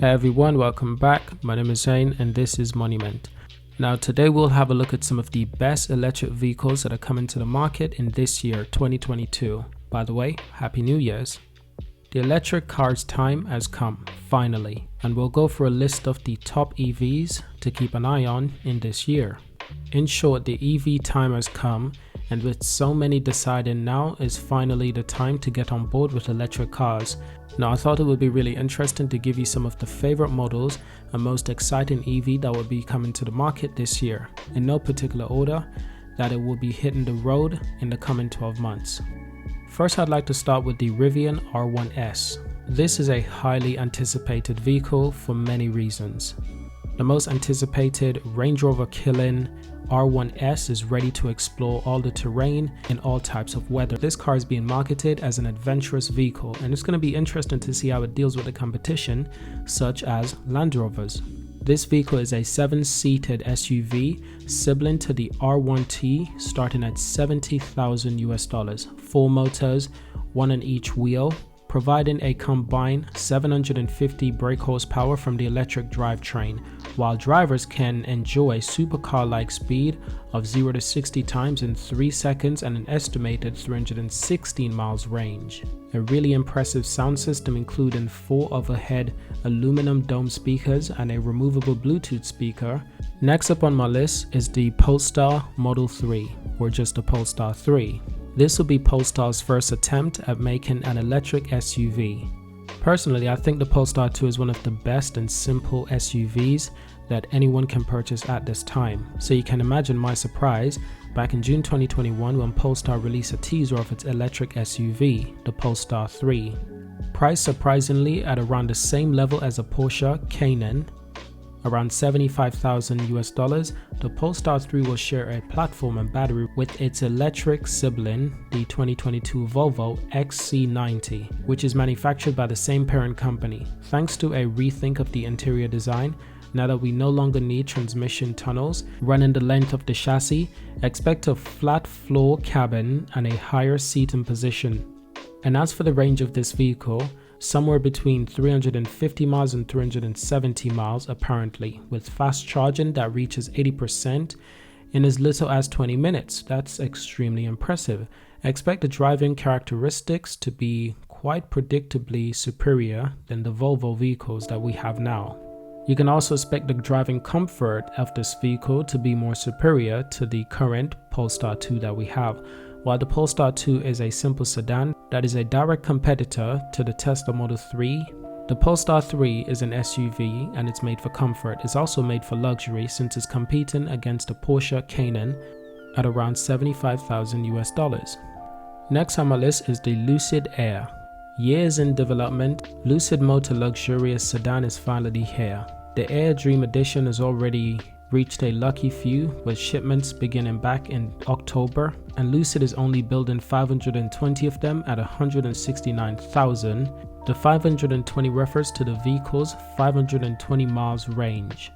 Hey everyone, welcome back. My name is Zane and this is Monument. Now today we'll have a look at some of the best electric vehicles that are coming to the market in this year, 2022. By the way, Happy New Year's. The electric car's time has come, finally, and we'll go for a list of the top EVs to keep an eye on in this year. In short, the EV time has come, and with so many deciding now is finally the time to get on board with electric cars. Now I thought it would be really interesting to give you some of the favorite models and most exciting EV that will be coming to the market this year, in no particular order, that it will be hitting the road in the coming 12 months. First, I'd like to start with the Rivian R1S. This is a highly anticipated vehicle for many reasons. The most anticipated Range Rover killing R1S is ready to explore all the terrain in all types of weather. This car is being marketed as an adventurous vehicle, and it's going to be interesting to see how it deals with the competition, such as Land Rovers. This vehicle is a 7-seated SUV sibling to the R1T, starting at $70,000. 4 motors, one on each wheel, providing a combined 750 brake horsepower from the electric drivetrain, while drivers can enjoy supercar-like speed of 0 to 60 times in 3 seconds and an estimated 316 miles range. A really impressive sound system including 4 overhead aluminum dome speakers and a removable Bluetooth speaker. Next up on my list is the Polestar Model 3, or just the Polestar 3. This will be Polestar's first attempt at making an electric SUV. Personally, I think the Polestar 2 is one of the best and simple SUVs that anyone can purchase at this time. So you can imagine my surprise back in June 2021 when Polestar released a teaser of its electric SUV, the Polestar 3. Priced surprisingly at around the same level as a Porsche Cayenne, around $75,000, the Polestar 3 will share a platform and battery with its electric sibling, the 2022 Volvo XC90, which is manufactured by the same parent company. Thanks to a rethink of the interior design, now that we no longer need transmission tunnels running the length of the chassis, expect a flat floor cabin and a higher seating position. And as for the range of this vehicle, somewhere between 350 miles and 370 miles apparently, with fast charging that reaches 80% in as little as 20 minutes. That's extremely impressive. Expect the driving characteristics to be quite predictably superior than the Volvo vehicles that we have now. You can also expect the driving comfort of this vehicle to be more superior to the current Polestar 2 that we have. While the Polestar 2 is a simple sedan that is a direct competitor to the Tesla Model 3, the Polestar 3 is an SUV and it's made for comfort. It's also made for luxury since it's competing against the Porsche Cayenne at around $75,000. Next on my list is the Lucid Air. Years in development, Lucid Motor luxurious sedan is finally here. The Air Dream Edition has already reached a lucky few, with shipments beginning back in October, and Lucid is only building 520 of them at $169,000. The 520 refers to the vehicle's 520 miles range,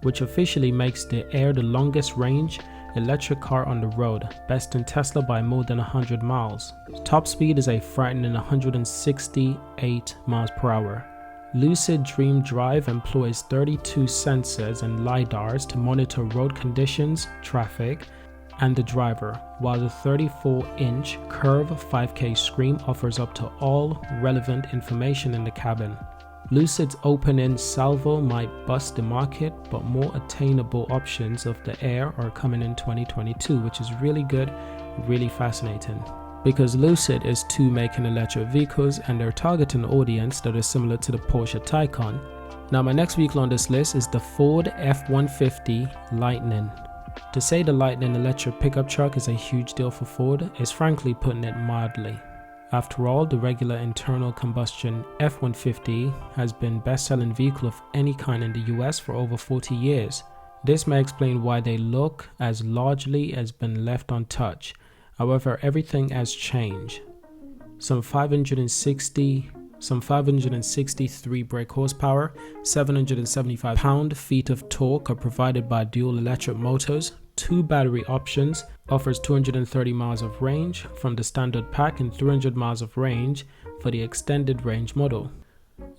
which officially makes the Air the longest range electric car on the road, besting Tesla by more than 100 miles. Top speed is a frightening 168 miles per hour. Lucid Dream Drive employs 32 sensors and LiDARs to monitor road conditions, traffic, and the driver, while the 34-inch curved 5K screen offers up to all relevant information in the cabin. Lucid's open-end salvo might bust the market, but more attainable options of the Air are coming in 2022, which is really good, really fascinating. Because Lucid is too making electric vehicles and they're targeting an audience that is similar to the Porsche Taycan. Now my next vehicle on this list is the Ford F-150 Lightning. To say the Lightning electric pickup truck is a huge deal for Ford is frankly putting it mildly. After all, the regular internal combustion F-150 has been best-selling vehicle of any kind in the US for over 40 years. This may explain why they look as largely has been left untouched. However, everything has changed. Some 563 brake horsepower, 775 pound-feet of torque are provided by dual electric motors. 2 battery options, offers 230 miles of range from the standard pack and 300 miles of range for the extended range model.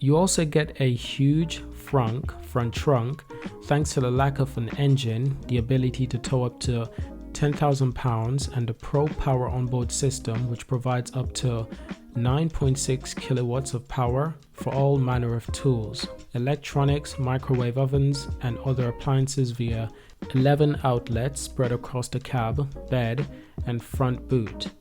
You also get a huge front trunk thanks to the lack of an engine, the ability to tow up to 10,000 pounds, and the Pro Power onboard system, which provides up to 9.6 kilowatts of power for all manner of tools, electronics, microwave ovens, and other appliances via 11 outlets spread across the cab, bed, and front boot.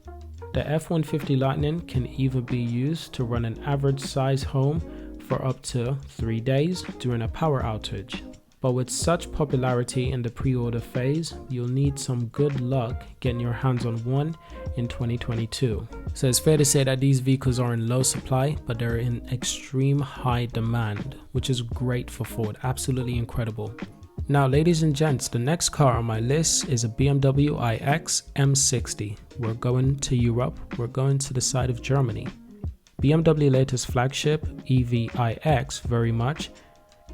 The F-150 Lightning can even be used to run an average size home for up to 3 days during a power outage. But with such popularity in the pre-order phase, you'll need some good luck getting your hands on one in 2022. So it's fair to say that these vehicles are in low supply, but they're in extreme high demand, which is great for Ford, absolutely incredible. Now, ladies and gents, the next car on my list is a BMW iX M60. We're going to Europe, we're going to the side of Germany. BMW latest flagship, EV6 very much.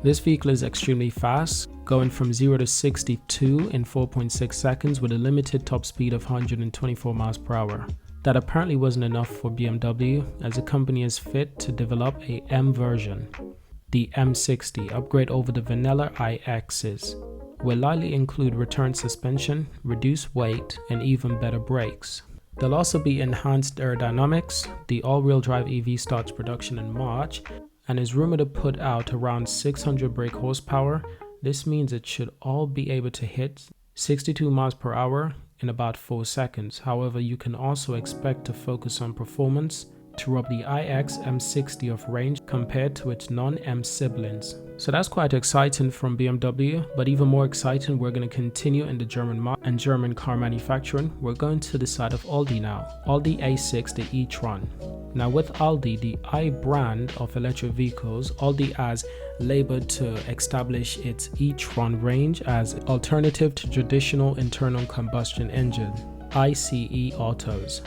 This vehicle is extremely fast, going from 0 to 62 in 4.6 seconds with a limited top speed of 124 miles per hour. That apparently wasn't enough for BMW, as the company is fit to develop a M version, the M60, upgrade over the vanilla iXs, will likely include return suspension, reduced weight, and even better brakes. There'll also be enhanced aerodynamics. The all-wheel drive EV starts production in March and is rumored to put out around 600 brake horsepower. This means it should all be able to hit 62 miles per hour in about 4 seconds. However, you can also expect to focus on performance to rob the iX M60 of range compared to its non-M siblings. So that's quite exciting from BMW, but even more exciting, we're going to continue in the German car manufacturing. We're going to the side of Audi now. Audi A6, the E-Tron. Now with Audi, the I brand of electric vehicles, Audi has labored to establish its E-Tron range as alternative to traditional internal combustion engine, ICE autos.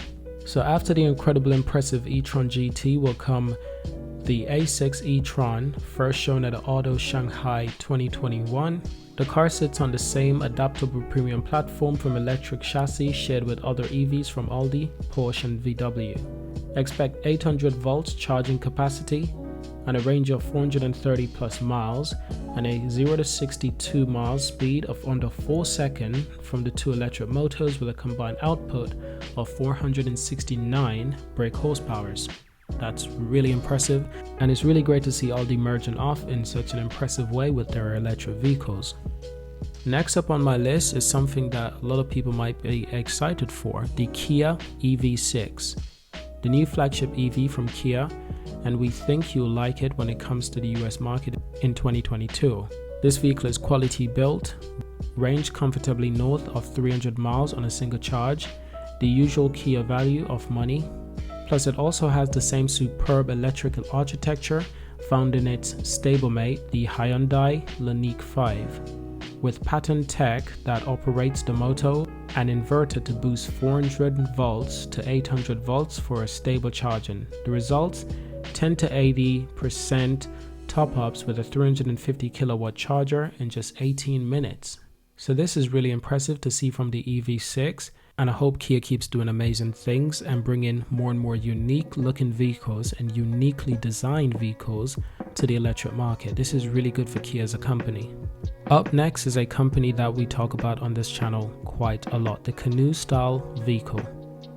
So after the incredible impressive e-tron GT will come the A6 E-Tron, first shown at Auto Shanghai 2021. The car sits on the same adaptable premium platform from electric chassis shared with other EVs from Audi, Porsche and VW. Expect 800 volts charging capacity and a range of 430 plus miles and a 0 to 62 miles speed of under 4 seconds from the two electric motors with a combined output of 469 brake horsepowers. That's really impressive, and it's really great to see Audi merging off in such an impressive way with their electric vehicles. Next up on my list is something that a lot of people might be excited for, the Kia EV6. The new flagship EV from Kia, and we think you'll like it when it comes to the US market in 2022. This vehicle is quality built, range comfortably north of 300 miles on a single charge, the usual Kia value of money. Plus it also has the same superb electrical architecture found in its stablemate, the Hyundai Ioniq 5, with patent tech that operates the motor and inverter to boost 400 volts to 800 volts for a stable charging. The results, 10 to 80% top-ups with a 350 kilowatt charger in just 18 minutes. So this is really impressive to see from the EV6, and I hope Kia keeps doing amazing things and bring in more and more unique looking vehicles and uniquely designed vehicles to the electric market. This is really good for Kia as a company. Up next is a company that we talk about on this channel quite a lot, the Canoe style vehicle.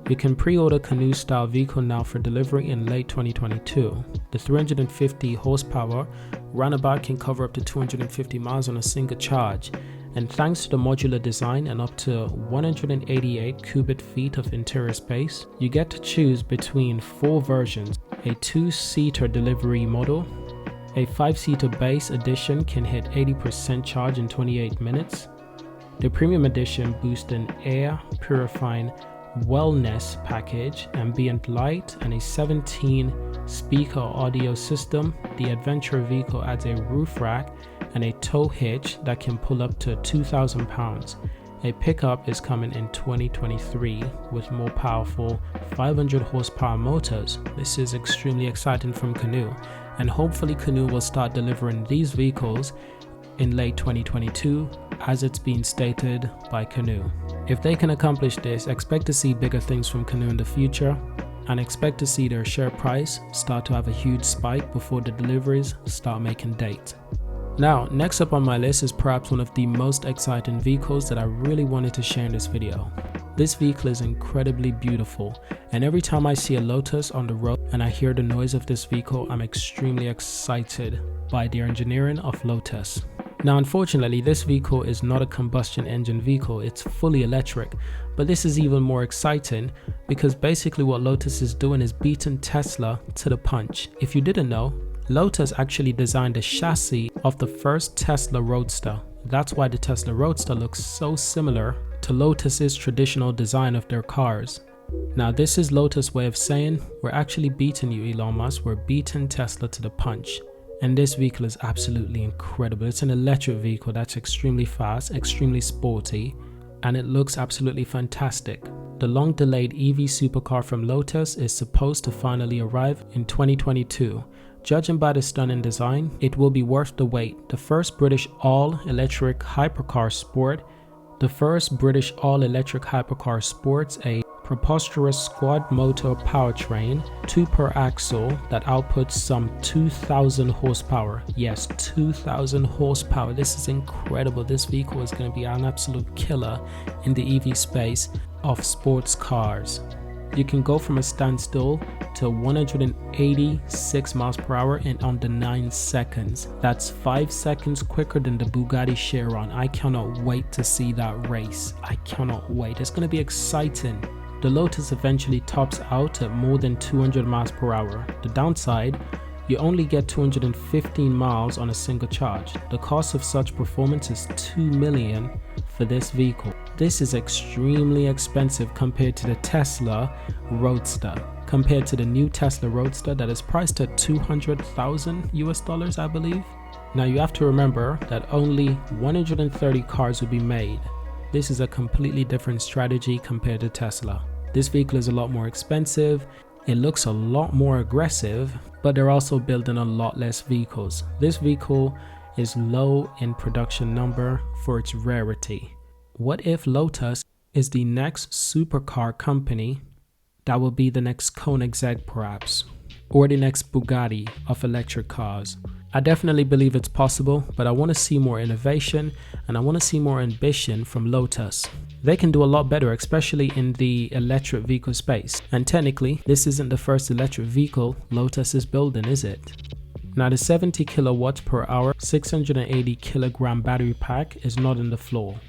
You can pre-order Canoe style vehicle now for delivery in late 2022. The 350 horsepower runabout can cover up to 250 miles on a single charge, and thanks to the modular design and up to 188 cubic feet of interior space, you get to choose between 4 versions: a 2-seater delivery model, a 5-seater base edition can hit 80% charge in 28 minutes, the premium edition boosts an air purifying wellness package, ambient light, and a 17-speaker audio system. The adventure vehicle adds a roof rack and a tow hitch that can pull up to 2,000 pounds. A pickup is coming in 2023 with more powerful 500 horsepower motors. This is extremely exciting from Canoe, and hopefully Canoe will start delivering these vehicles in late 2022 as it's been stated by Canoe. If they can accomplish this, expect to see bigger things from Canoe in the future. and expect to see their share price start to have a huge spike before the deliveries start making date. Now, next up on my list is perhaps one of the most exciting vehicles that I really wanted to share in this video. This vehicle is incredibly beautiful, and every time I see a Lotus on the road and I hear the noise of this vehicle, I'm extremely excited by the engineering of Lotus. Now, unfortunately, this vehicle is not a combustion engine vehicle, it's fully electric, but this is even more exciting because basically what Lotus is doing is beating Tesla to the punch. If you didn't know, Lotus actually designed the chassis of the first Tesla Roadster. That's why the Tesla Roadster looks so similar to Lotus's traditional design of their cars. Now, this is Lotus' way of saying, we're actually beating you, Elon Musk, we're beating Tesla to the punch. And this vehicle is absolutely incredible. It's an electric vehicle that's extremely fast, extremely sporty, and it looks absolutely fantastic. The long-delayed EV supercar from Lotus is supposed to finally arrive in 2022. Judging by the stunning design, it will be worth the wait. The first British all-electric hypercar sports a preposterous quad motor powertrain, 2 per axle that outputs some 2,000 horsepower. Yes, 2,000 horsepower. This is incredible. This vehicle is going to be an absolute killer in the EV space of sports cars. You can go from a standstill to 186 miles per hour in under 9 seconds. That's 5 seconds quicker than the Bugatti Chiron. I cannot wait to see that race. I cannot wait. It's going to be exciting. The Lotus eventually tops out at more than 200 miles per hour. The downside, you only get 215 miles on a single charge. The cost of such performance is $2 million for this vehicle. This is extremely expensive compared to the Tesla Roadster. Compared to the new Tesla Roadster that is priced at $200,000 I believe. Now you have to remember that only 130 cars will be made. This is a completely different strategy compared to Tesla. This vehicle is a lot more expensive, it looks a lot more aggressive, but they're also building a lot less vehicles. This vehicle is low in production number for its rarity. What if Lotus is the next supercar company that will be the next Koenigsegg perhaps, or the next Bugatti of electric cars? I definitely believe it's possible, but I want to see more innovation and I want to see more ambition from Lotus. They can do a lot better, especially in the electric vehicle space. And technically, this isn't the first electric vehicle Lotus is building, is it? Now, the 70 kilowatts per hour, 680 kilogram battery pack is not on the floor,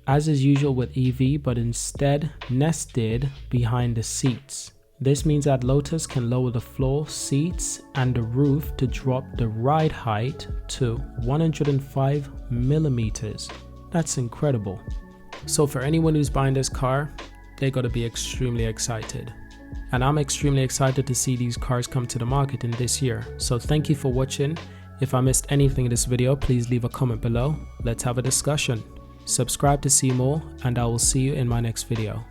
as is usual with EV, but instead nested behind the seats. This means that Lotus can lower the floor, seats, and the roof to drop the ride height to 105 millimeters. That's incredible. So for anyone who's buying this car, they gotta be extremely excited. And I'm extremely excited to see these cars come to the market in this year. So thank you for watching. If I missed anything in this video, please leave a comment below. Let's have a discussion. Subscribe to see more, and I will see you in my next video.